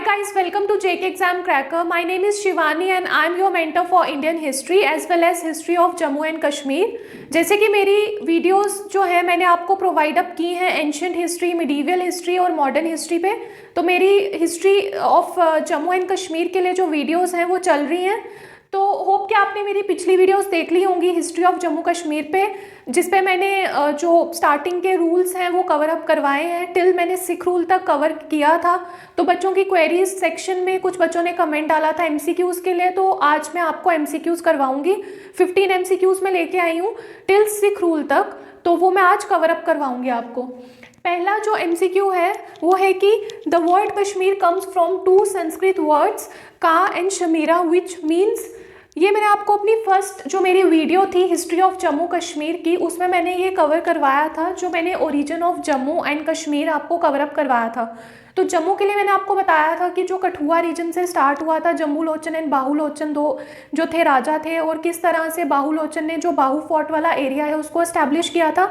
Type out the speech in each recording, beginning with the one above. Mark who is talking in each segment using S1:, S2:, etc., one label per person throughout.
S1: guys, welcome to JK Exam Cracker. My name is Shivani and I am your mentor for Indian history as well as history of Jammu and Kashmir. जैसे कि मेरी videos जो है मैंने आपको provide up की हैं ancient history, medieval history और मॉडर्न हिस्ट्री पे। तो मेरी history of Jammu and Kashmir के लिए जो वीडियोस हैं वो चल रही हैं। तो होप कि आपने मेरी पिछली वीडियोस देख ली होंगी हिस्ट्री ऑफ जम्मू कश्मीर पे, जिस पे मैंने जो स्टार्टिंग के रूल्स हैं वो कवर अप करवाए हैं। टिल मैंने सिख रूल तक कवर किया था। तो बच्चों की क्वेरीज सेक्शन में कुछ बच्चों ने कमेंट डाला था एमसीक्यूज़ के लिए, तो आज मैं आपको एमसीक्यूज़ करवाऊंगी। 15 एमसीक्यूज़ में लेके आई हूँ टिल सिख रूल तक, तो वो मैं आज कवर अप करवाऊंगी आपको। पहला जो एमसीक्यू है वो है कि the word Kashmir comes from two Sanskrit words का एंड शमीरा विच मीन्स। ये मैंने आपको अपनी फर्स्ट जो मेरी वीडियो थी हिस्ट्री ऑफ जम्मू कश्मीर की, उसमें मैंने ये कवर करवाया था, जो मैंने origin of Jammu and Kashmir आपको कवर अप करवाया था। तो जम्मू के लिए मैंने आपको बताया था कि जो कठुआ रीजन से स्टार्ट हुआ था, जम्बूलोचन एंड बाहुलोचन दो जो थे राजा थे, और किस तरह से बाहुलोचन ने जो बाहु फोर्ट वाला एरिया है उसको एस्टैब्लिश किया था।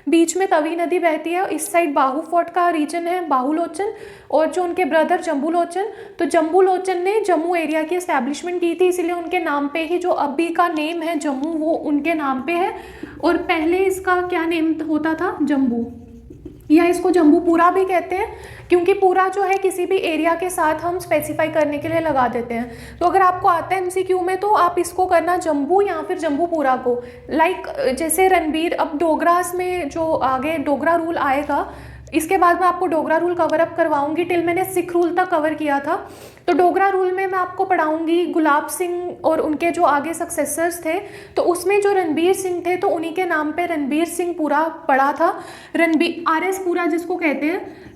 S1: बीच में तवी नदी बहती है, इस साइड बाहु फोर्ट का रीजन है बाहुलोचन, और जो उनके ब्रदर जम्बूलोचन, तो जम्बूलोचन ने जम्मू एरिया की एस्टैब्लिशमेंट की थी, इसीलिए उनके नाम पे ही जो अभी का नेम है जम्मू वो उनके नाम पे है। और पहले इसका क्या नेम होता था, जम्बू, या इसको जम्बूपुरा भी कहते हैं, क्योंकि पूरा जो है किसी भी एरिया के साथ हम स्पेसिफाई करने के लिए लगा देते हैं। तो अगर आपको आता है एमसीक्यू में तो आप इसको करना जम्बू या फिर जम्बूपुरा को। लाइक जैसे रणबीर, अब डोगरास में जो आगे डोगरा रूल आएगा, इसके बाद मैं आपको डोगरा रूल कवर अप करवाऊंगी। टिल मैंने सिख रूल तक कवर किया था। तो डोगरा रूल में मैं आपको पढ़ाऊंगी गुलाब सिंह और उनके जो आगे सक्सेसर्स थे, तो उसमें जो रणबीर सिंह थे तो उन्हीं के नाम पे रणबीर सिंह पूरा पड़ा था। रणबीर RS पूरा जिसको कहते हैं,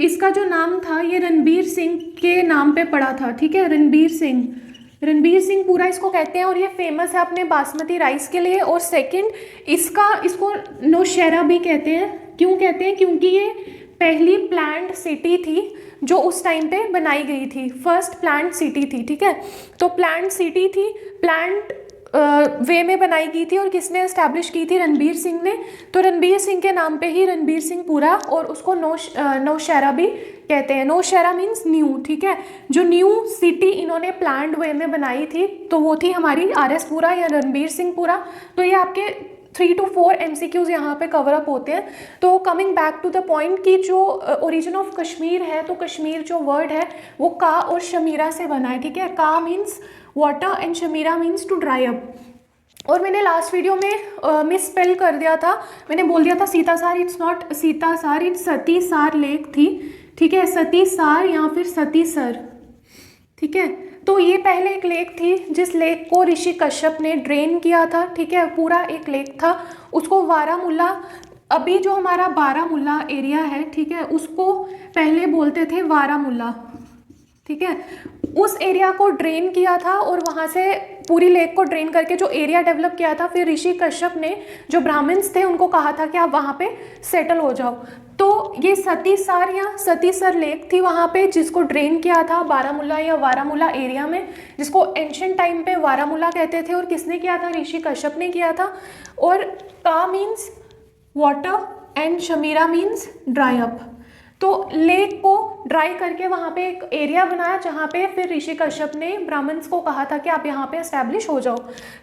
S1: इसका जो नाम था ये रणबीर सिंह के नाम पे पड़ा था। ठीक है, रणबीर सिंह पूरा इसको कहते हैं, और ये फेमस है अपने बासमती राइस के लिए। और सेकंड इसको नौशहरा भी कहते हैं। क्यों कहते हैं? क्योंकि ये पहली प्लान्ड सिटी थी जो उस टाइम पे बनाई गई थी, फर्स्ट प्लान्ड सिटी थी। ठीक है, तो प्लान्ड सिटी थी, प्लान्ड वे में बनाई गई थी, और किसने एस्टैब्लिश की थी? रणबीर सिंह ने। तो रणबीर सिंह के नाम पे ही रणबीर सिंह पूरा, और उसको नौशहरा भी कहते हैं। Naushahra means new. ठीक है, जो न्यू सिटी इन्होंने प्लान्ड वे में बनाई थी तो वो थी हमारी RS पूरा या रणबीर सिंह पूरा। तो ये आपके 3 to 4 MCQs यहाँ पे कवर अप होते हैं। तो coming back to the point कि जो ओरिजिन ऑफ कश्मीर है, तो कश्मीर जो वर्ड है वो का और शमीरा से बना है। ठीक है, का मीन्स वाटर एंड शमीरा मीन्स टू ड्राई अप। और मैंने लास्ट वीडियो में मिस स्पेल कर दिया था, मैंने बोल दिया था Sitasar, it's not Sitasar, it's Satisar lake थी। ठीक है, सतीसार या फिर सतीसर। ठीक है, तो ये पहले एक लेक थी जिस लेक को ऋषि कश्यप ने ड्रेन किया था। ठीक है, पूरा एक लेक था, उसको वारामुल्ला, अभी जो हमारा बारामुल्ला एरिया है, ठीक है, उसको पहले बोलते थे वारामुल्ला। ठीक है, उस एरिया को ड्रेन किया था, और वहाँ से पूरी लेक को ड्रेन करके जो एरिया डेवलप किया था, फिर ऋषि कश्यप ने जो ब्राह्मण्स थे उनको कहा था कि आप वहाँ पे सेटल हो जाओ। तो ये सतीसार या सतीसर लेक थी वहाँ पे, जिसको ड्रेन किया था बारामुल्ला या वारामुल्ला एरिया में, जिसको एंशिएंट टाइम पे वारामुल्ला कहते थे। और किसने किया था? ऋषि कश्यप ने किया था। और का मीन्स वाटर एंड शमीरा मीन्स ड्राई अप। तो लेक को ड्राई करके वहाँ पे एक एरिया बनाया, जहाँ पे फिर ऋषि कश्यप ने ब्राह्मण्स को कहा था कि आप यहाँ पे एस्टैब्लिश हो जाओ।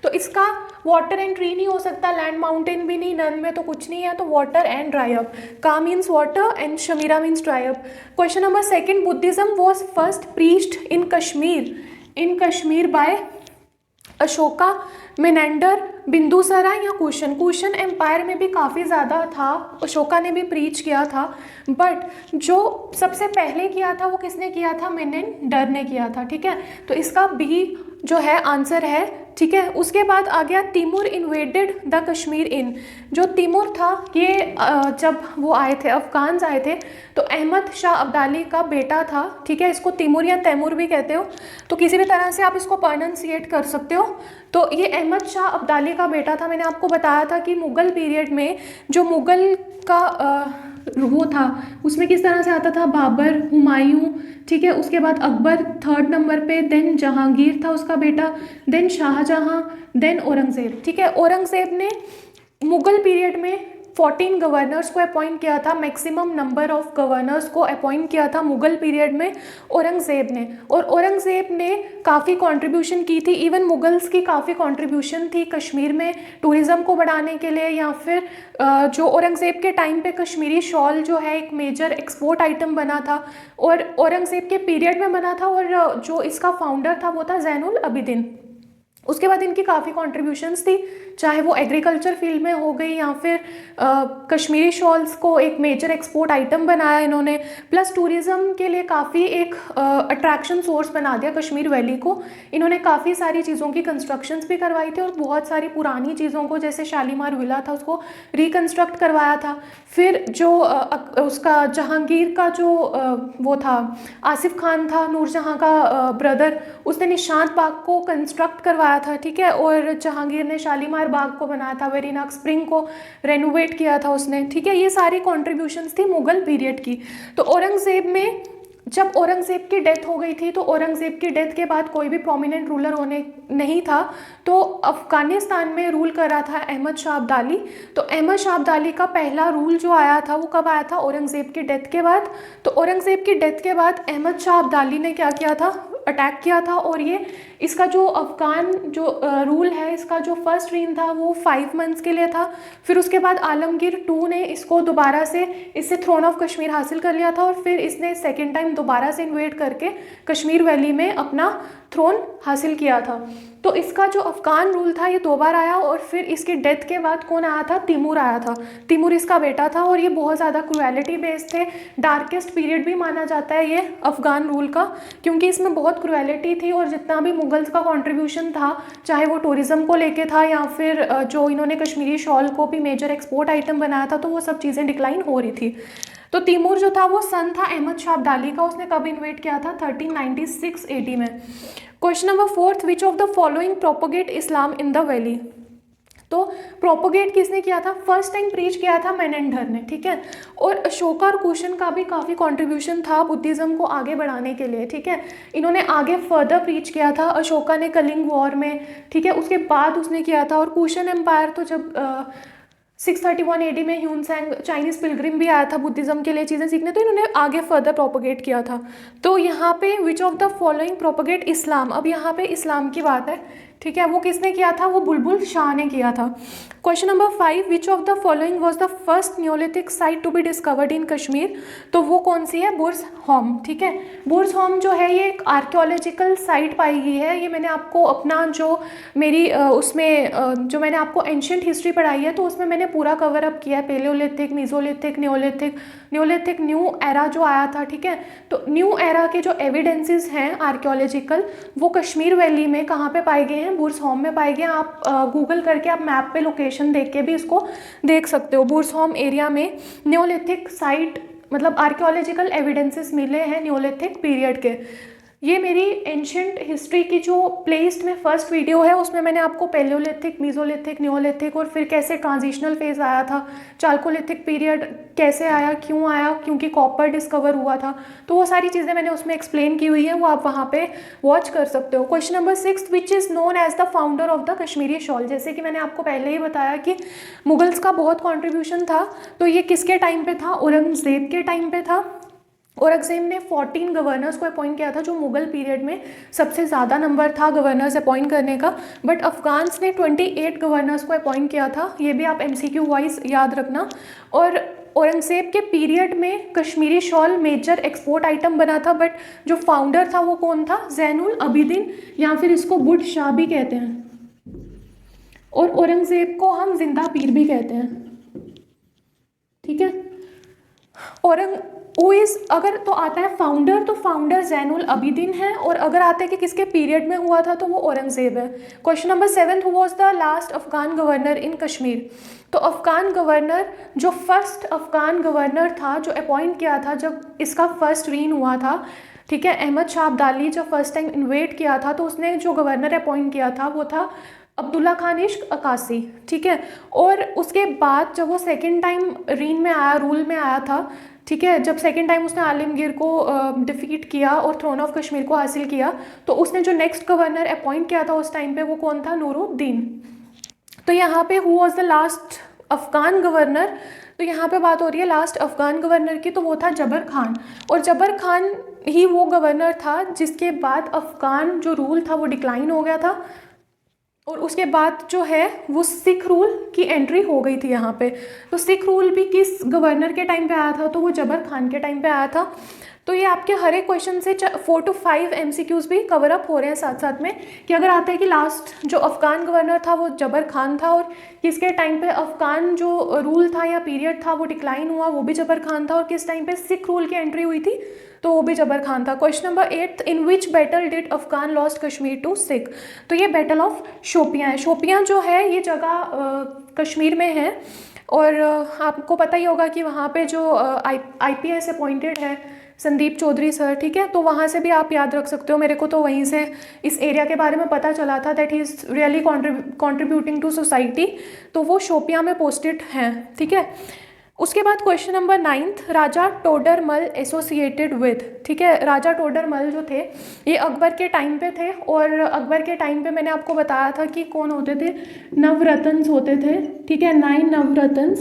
S1: तो इसका वाटर एंड ट्री नहीं हो सकता, लैंड माउंटेन भी नहीं, नन में तो कुछ नहीं है, तो वाटर एंड ड्राई अप। का मीन्स वाटर एंड शमीरा means dry up. Question number 2, Buddhism was first preached in Kashmir by Ashoka, Menander, Bindusara या कुशन एम्पायर में भी काफ़ी ज़्यादा था, अशोका ने भी प्रीच किया था। बट जो सबसे पहले किया था वो किसने किया था? मेनेंडर ने किया था। ठीक है, तो इसका बी जो है आंसर है। ठीक है, उसके बाद आ गया तिमूर इन्वेडेड द कश्मीर इन। जो तिमूर था ये जब वो आए थे, अफगान्स आए थे, तो अहमद शाह अब्दाली का बेटा था। ठीक है, इसको तिमूर या तैमूर भी कहते हो, तो किसी भी तरह से आप इसको प्रोनाउंसिएट कर सकते हो। तो ये अहमद शाह अब्दाली का बेटा था। मैंने आपको बताया था कि मुग़ल पीरियड में जो मुग़ल का वो था उसमें किस तरह से आता था, बाबर, हुमायूं, ठीक है, उसके बाद अकबर 3rd नंबर पे, देन जहांगीर था उसका बेटा, देन शाहजहां, देन औरंगज़ेब। ठीक है, औरंगज़ेब ने मुग़ल पीरियड में 14 गवर्नर्स को अपॉइंट किया था, मैक्सिमम नंबर ऑफ गवर्नर्स को अपॉइंट किया था मुग़ल पीरियड में औरंगज़ेब ने। और औरंगज़ेब ने काफ़ी कंट्रीब्यूशन की थी, इवन मुगल्स की काफ़ी कंट्रीब्यूशन थी कश्मीर में टूरिज़्म को बढ़ाने के लिए, या फिर जो औरंगज़ेब के टाइम पे कश्मीरी शॉल जो है एक मेजर एक्सपोर्ट आइटम बना था और औरंगज़ेब के पीरियड में बना था, और जो इसका फाउंडर था वो था ज़ैनुल अबिदीन। उसके बाद इनकी काफ़ी कॉन्ट्रीब्यूशंस थी, चाहे वो एग्रीकल्चर फील्ड में हो गई या फिर कश्मीरी शॉल्स को एक मेजर एक्सपोर्ट आइटम बनाया इन्होंने, प्लस टूरिज़्म के लिए काफ़ी एक अट्रैक्शन सोर्स बना दिया कश्मीर वैली को। इन्होंने काफ़ी सारी चीज़ों की कंस्ट्रक्शंस भी करवाई थी और बहुत सारी पुरानी चीज़ों को, जैसे शालीमार विला था, उसको रिकन्स्ट्रक्ट करवाया था। फिर जो उसका जहांगीर का जो वो था, आसिफ खान था नूरजहाँ का ब्रदर, उसने निशांत बाग को कंस्ट्रक्ट करवाया था, ठीक है। और जहांगीर ने शालीमार बाग को बनाया था, वेरीनाग स्प्रिंग को रेनोवेट किया था उसने, ठीक है। ये सारी कॉन्ट्रीब्यूशंस थी मुग़ल पीरियड की। तो औरंगज़ेब में जब औरंगज़ेब की डेथ हो गई थी, तो औरंगज़ेब की डेथ के बाद कोई भी प्रोमिनेंट रूलर होने नहीं था, तो अफ़गानिस्तान में रूल कर रहा था अहमद शाह अब्दाली। तो अहमद शाह अब्दाली का पहला रूल जो आया था वो कब आया था? औरंगज़ेब की डेथ के बाद। तो औरंगज़ेब की डेथ के बाद अहमद शाह अब्दाली ने क्या किया था? अटैक किया था, और ये इसका जो अफ़गान जो रूल है, इसका जो फर्स्ट रीन था वो 5 मंथ्स के लिए था। फिर उसके बाद आलमगीर 2 ने इसको दोबारा से इससे थ्रोन ऑफ कश्मीर हासिल कर लिया था, और फिर इसने सेकेंड टाइम दोबारा से इन्वेड करके कश्मीर वैली में अपना थ्रोन हासिल किया था। तो इसका जो अफ़गान रूल था ये 2 बार आया, और फिर इसकी डेथ के बाद कौन आया था? तिमूर आया था। तिमूर इसका बेटा था, और ये बहुत ज़्यादा क्रुएलिटी बेस्ड थे। डार्केस्ट पीरियड भी माना जाता है ये अफ़गान रूल का, क्योंकि इसमें बहुत क्रुएलिटी थी, और जितना भी मुगल्स का कंट्रीब्यूशन था, चाहे वो टूरिज़्म को लेके था या फिर जो इन्होंने कश्मीरी शॉल को भी मेजर एक्सपोर्ट आइटम बनाया था, तो वो सब चीज़ें डिक्लाइन हो रही थी। तो तिमूर जो था वो सन था अहमद शाह अब्दाली का, उसने कब इन्वेड किया था? 1396 AD में। Question number 4, which of the following propagate Islam in the valley? तो प्रोपोगेट किसने किया था? फर्स्ट टाइम प्रीच किया था मेनेंडर ने, ठीक है। और अशोका और कुशन का भी काफ़ी कंट्रीब्यूशन था बुद्धिज़्म को आगे बढ़ाने के लिए, ठीक है। इन्होंने आगे फर्दर प्रीच किया था। अशोका ने कलिंग वॉर में, ठीक है, उसके बाद उसने किया था। और कुशन एम्पायर तो जब 631 AD में ह्यूनसेंग चाइनीज़ पिलग्रिम भी आया था बुद्धिज़्म के लिए चीज़ें सीखने, तो इन्होंने आगे फर्दर प्रोपोगेट किया था। तो यहाँ पे which of the following propagate Islam, अब यहाँ पे इस्लाम की बात है, ठीक है। वो किसने किया था? वो बुलबुल शाह ने किया था। Question number 5, which of the following was the first neolithic site to be discovered in Kashmir? तो वो कौन सी है? बुर्ज होम, ठीक है। बुर्ज होम जो है ये एक आर्कियोलॉजिकल साइट पाई गई है। ये मैंने आपको अपना जो मेरी उसमें जो मैंने आपको एंशियंट हिस्ट्री पढ़ाई है, तो उसमें मैंने पूरा कवर अप किया है, palaeolithic, mesolithic, neolithic new era जो आया था, ठीक है। तो न्यू एरा के जो एविडेंसेस हैं आर्कियोलॉजिकल, वो कश्मीर वैली में कहाँ पे पाए गए हैं? बुर्ज होम में पाए गए हैं। आप गूगल करके आप मैप पे लोकेशन देख के भी इसको देख सकते हो। बुर्ज होम एरिया में न्योलिथिक साइट, मतलब आर्कियोलॉजिकल एविडेंसेस मिले हैं न्योलिथिक पीरियड के। ये मेरी एंशियंट हिस्ट्री की जो प्लेलिस्ट में फर्स्ट वीडियो है, उसमें मैंने आपको पेलियोलिथिक, मीजोलिथिक, न्योलिथिक और फिर कैसे ट्रांजिशनल फेज आया था, चाल्कोलिथिक पीरियड कैसे आया, क्यों आया, क्योंकि कॉपर डिस्कवर हुआ था, तो वो सारी चीज़ें मैंने उसमें एक्सप्लेन की हुई है, वो आप वहाँ पे वॉच कर सकते हो। Question number 6, which is known as the founder of the Kashmiri shawl? जैसे कि मैंने आपको पहले ही बताया कि मुगल्स का बहुत कॉन्ट्रीब्यूशन था, तो ये किसके टाइम पे था? औरंगज़ेब के टाइम पे था। औरंगज़ेब ने 14 गवर्नर्स को अपॉइंट किया था, जो मुगल पीरियड में सबसे ज़्यादा नंबर था गवर्नर्स अपॉइंट करने का। बट अफ़गान्स ने 28 गवर्नर्स को अपॉइंट किया था, ये भी आप MCQ वाइज याद रखना। और औरंगज़ेब के पीरियड में Kashmiri shawl major export item बना था, बट जो फाउंडर था वो कौन था? ज़ैनुल अबिदीन, या फिर इसको बुट शाह भी कहते हैं, और औरंगज़ेब को हम जिंदा पीर भी कहते हैं, ठीक है। अगर तो आता है फाउंडर, तो फाउंडर ज़ैनुल अबिदीन है, और अगर आता है कि किसके पीरियड में हुआ था, तो वो औरंगज़ेब है। Question number 7, who was the last Afghan governor इन कश्मीर? तो अफ़गान गवर्नर, जो फर्स्ट अफ़गान गवर्नर था जो अपॉइंट किया था जब इसका फर्स्ट रीन हुआ था, ठीक है, अहमद शाह अब्दाली जब फर्स्ट टाइम इन्वेड किया था, तो उसने जो गवर्नर अपॉइंट किया था वो था अब्दुल्ला खान इश्क अकासी, ठीक है। और उसके बाद जब वो सेकेंड टाइम रीन में आया, रूल में आया था, ठीक है, जब सेकेंड टाइम उसने आलमगीर को डिफीट किया और थ्रोन ऑफ कश्मीर को हासिल किया, तो उसने जो नेक्स्ट गवर्नर अपॉइंट किया था उस टाइम पे वो कौन था? नूरुद्दीन। तो यहाँ पे who was the last Afghan governor, तो यहाँ पे बात हो रही है लास्ट अफ़गान गवर्नर की, तो वो था जबर खान। और जबर खान ही वो गवर्नर था जिसके बाद अफ़गान जो रूल था वो डिक्लाइन हो गया था, और उसके बाद जो है वो सिख रूल की एंट्री हो गई थी यहाँ पे। तो सिख रूल भी किस गवर्नर के टाइम पे आया था, तो वो जबर खान के टाइम पे आया था। तो ये आपके हर एक क्वेश्चन से 4 to 5 MCQs भी कवर अप हो रहे हैं साथ साथ में, कि अगर आता है कि लास्ट जो अफ़गान गवर्नर था वो जबर खान था, और किसके टाइम पे अफ़गान जो रूल था या पीरियड था वो डिक्लाइन हुआ, वो भी जबर खान था, और किस टाइम पे सिख रूल की एंट्री हुई थी तो वो भी जबर खान था। Question number 8, in which battle did Afghan lost Kashmir to Sikh, तो ये बैटल ऑफ शोपियाँ है। शोपियाँ जो है ये जगह कश्मीर में है, और आपको पता ही होगा कि वहाँ पे जो IPS अपॉइंटेड है संदीप चौधरी सर, ठीक है, तो वहाँ से भी आप याद रख सकते हो। मेरे को तो वहीं से इस एरिया के बारे में पता चला था that he is really contributing to society, तो वो शोपियाँ में पोस्टेड हैं, ठीक है। उसके बाद question number 9, Raja Todarmal associated with, ठीक है। राजा टोडरमल जो थे ये अकबर के टाइम पे थे, और अकबर के टाइम पे मैंने आपको बताया था कि कौन होते थे, नवरत्न होते थे, ठीक है, 9 नवरत्न।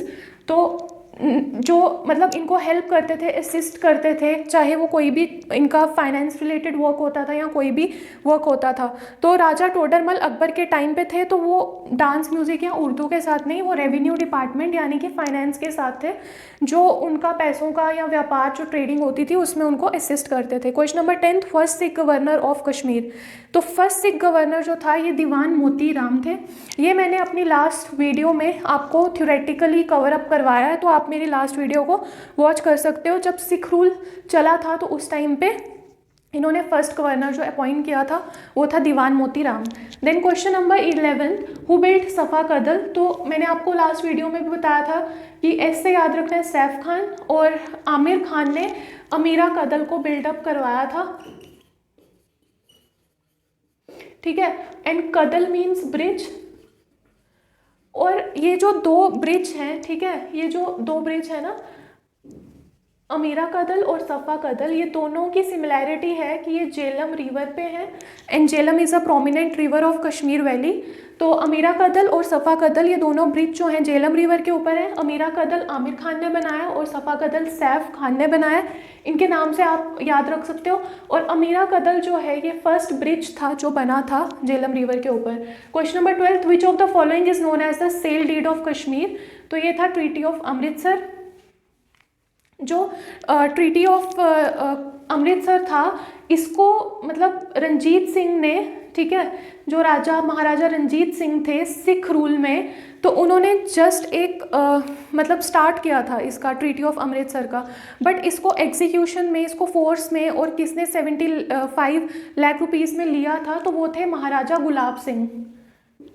S1: तो जो मतलब इनको हेल्प करते थे, असिस्ट करते थे, चाहे वो कोई भी इनका फाइनेंस रिलेटेड वर्क होता था या कोई भी वर्क होता था। तो राजा टोडरमल अकबर के टाइम पे थे, तो वो डांस म्यूज़िक या उर्दू के साथ नहीं, वो रेवेन्यू डिपार्टमेंट यानी कि फाइनेंस के साथ थे, जो उनका पैसों का या व्यापार जो ट्रेडिंग होती थी उसमें उनको असिस्ट करते थे। Question number 10, first Sikh governor of Kashmir, तो फर्स्ट सिख गवर्नर जो था ये दीवान मोती राम थे। ये मैंने अपनी लास्ट वीडियो में आपको थ्योरेटिकली कवर अप करवाया है, तो आप मेरी लास्ट वीडियो को वॉच कर सकते हो। जब सिख रूल चला था तो उस टाइम पे इन्होंने फर्स्ट गवर्नर जो अपॉइंट किया था वो था Diwan Moti Ram. Then question number 11, who built Safa Kadal, तो मैंने आपको लास्ट वीडियो में भी बताया था कि ऐसे याद रखना है, सैफ खान और आमिर खान ने अमीरा कदल को बिल्डअप करवाया था, ठीक है। एंड कदल मीन्स ब्रिज, और ये जो 2 ब्रिज हैं, ठीक है, ये जो 2 ब्रिज है ना, अमीरा कदल और सफ़ा कदल, ये दोनों की सिमिलैरिटी है कि ये झेलम रिवर पे हैं, and Jhelum is a prominent river of Kashmir valley. तो अमीरा कदल और सफ़ा कदल ये दोनों ब्रिज जो हैं झेलम रिवर के ऊपर है। अमीरा कदल आमिर खान ने बनाया और सफ़ा कदल सैफ खान ने बनाया, इनके नाम से आप याद रख सकते हो। और अमीरा कदल जो है ये फर्स्ट ब्रिज था जो बना था झेलम रिवर के ऊपर। Question number 12, which of the following is known as the sale deed of Kashmir, तो ये था ट्रीटी ऑफ अमृतसर। जो ट्रीटी ऑफ अमृतसर था इसको मतलब रंजीत सिंह ने, ठीक है, जो महाराजा रंजीत सिंह थे सिख रूल में, तो उन्होंने जस्ट एक मतलब स्टार्ट किया था इसका ट्रीटी ऑफ अमृतसर का, बट इसको एग्जीक्यूशन में, इसको फोर्स में, और किसने 75 लाख रुपीज़ में लिया था, तो वो थे महाराजा गुलाब सिंह,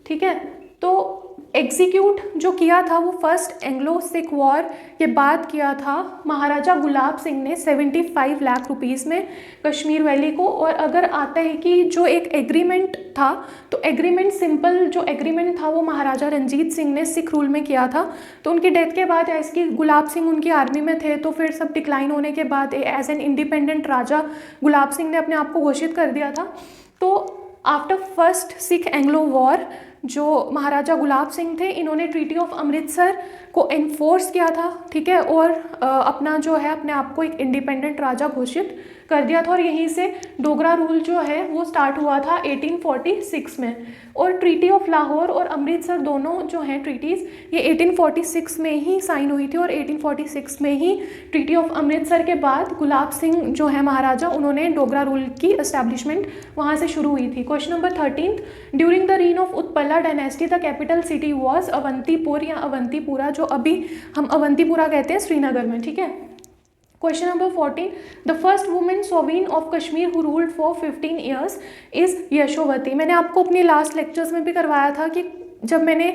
S1: ठीक है। तो एग्जीक्यूट जो किया था वो फर्स्ट एंग्लो सिख वॉर के बाद किया था महाराजा गुलाब सिंह ने 75 लाख रुपीज़ में कश्मीर वैली को। और अगर आता है कि जो एक एग्रीमेंट था, तो एग्रीमेंट सिंपल जो एग्रीमेंट था वो महाराजा रंजीत सिंह ने सिख रूल में किया था। तो उनकी डेथ के बाद ऐसे कि गुलाब सिंह उनकी आर्मी में थे, तो फिर सब डिक्लाइन होने के बाद एज एन इंडिपेंडेंट राजा गुलाब सिंह ने अपने आप को घोषित कर दिया था। तो after first Sikh Anglo war जो महाराजा गुलाब सिंह थे, इन्होंने ट्रीटी ऑफ अमृतसर को एनफोर्स किया था, ठीक है, और अपना जो है अपने आप को एक इंडिपेंडेंट राजा घोषित कर दिया था। और यहीं से डोगरा रूल जो है वो स्टार्ट हुआ था 1846 में। और ट्रीटी ऑफ लाहौर और अमृतसर दोनों जो हैं ट्रीटीज़ ये 1846 में ही साइन हुई थी, और 1846 में ही ट्रीटी ऑफ अमृतसर के बाद गुलाब सिंह जो है महाराजा, उन्होंने डोगरा रूल की एस्टैब्लिशमेंट वहाँ से शुरू हुई थी। Question number 13, during the reign of Utpala dynasty the capital city was Avantipur या अवंतीपुरा, जो अभी हम अवंतीपुरा कहते हैं श्रीनगर में, ठीक है। Question number 14, the first women sovereign of Kashmir who ruled for 15 years is Yashovati. मैंने आपको अपने लास्ट लेक्चर्स में भी करवाया था कि जब मैंने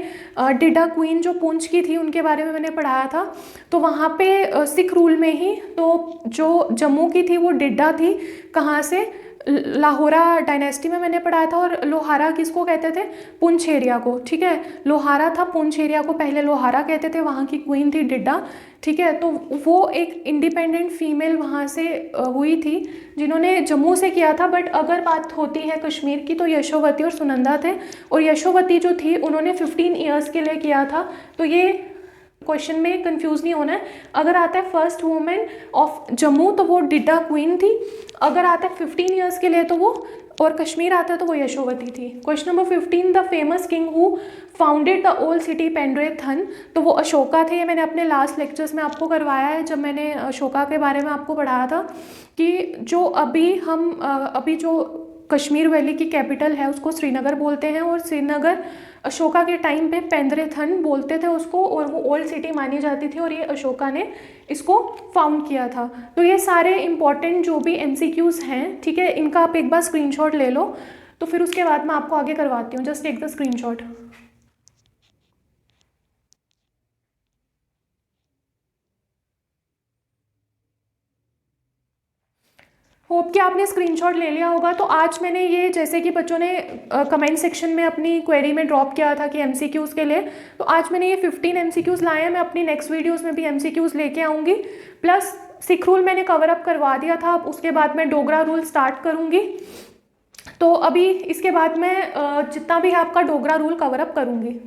S1: डिडा क्वीन जो पूंछ की थी उनके बारे में मैंने पढ़ाया था, तो वहाँ पे सिख रूल में ही तो जो जम्मू की थी वो डिडा थी, कहाँ से, लाहौरा डायनेस्टी में मैंने पढ़ाया था। और लोहारा किसको कहते थे, पुंछ एरिया को, ठीक है, लोहारा था पुंछ एरिया को पहले लोहारा कहते थे, वहाँ की क्वीन थी डिड्डा, ठीक है। तो वो एक इंडिपेंडेंट फीमेल वहाँ से हुई थी जिन्होंने जम्मू से किया था। बट अगर बात होती है कश्मीर की तो यशोवती और सुनंदा थे, और यशोवती जो थी उन्होंने 15 ईयर्स के लिए किया था। तो ये क्वेश्चन में कंफ्यूज नहीं होना है। अगर आता है फर्स्ट वुमेन ऑफ जम्मू तो वो डिड्डा क्वीन थी, अगर आता है 15 ईयर्स के लिए तो वो, और कश्मीर आता है तो वो यशोवती थी। Question number 15, the famous king who founded the old city Pandrethan, तो वो अशोका थे। ये मैंने अपने लास्ट लेक्चर्स में आपको करवाया है जब मैंने अशोका के बारे में आपको पढ़ाया था कि जो अभी जो कश्मीर वैली की कैपिटल है उसको श्रीनगर बोलते हैं, और श्रीनगर अशोका के टाइम पे पेंद्रेथन बोलते थे उसको, और वो ओल्ड सिटी मानी जाती थी, और ये अशोका ने इसको फाउंड किया था। तो ये सारे इंपॉर्टेंट जो भी MCQs हैं, ठीक है, इनका आप एक बार स्क्रीनशॉट ले लो, तो फिर उसके बाद मैं आपको आगे करवाती हूँ। Just take the screenshot. Hope कि आपने स्क्रीनशॉट ले लिया होगा। तो आज मैंने ये, जैसे कि बच्चों ने कमेंट सेक्शन में अपनी क्वेरी में ड्रॉप किया था कि MCQs के लिए, तो आज मैंने ये 15 MCQs लाए हैं। मैं अपनी नेक्स्ट वीडियोस में भी MCQs लेके आऊँगी। प्लस सिख रूल मैंने कवर अप करवा दिया था, अब उसके बाद मैं डोगरा रूल स्टार्ट करूँगी। तो अभी इसके बाद मैं जितना भी है आपका डोगरा रूल कवर अप करूँगी।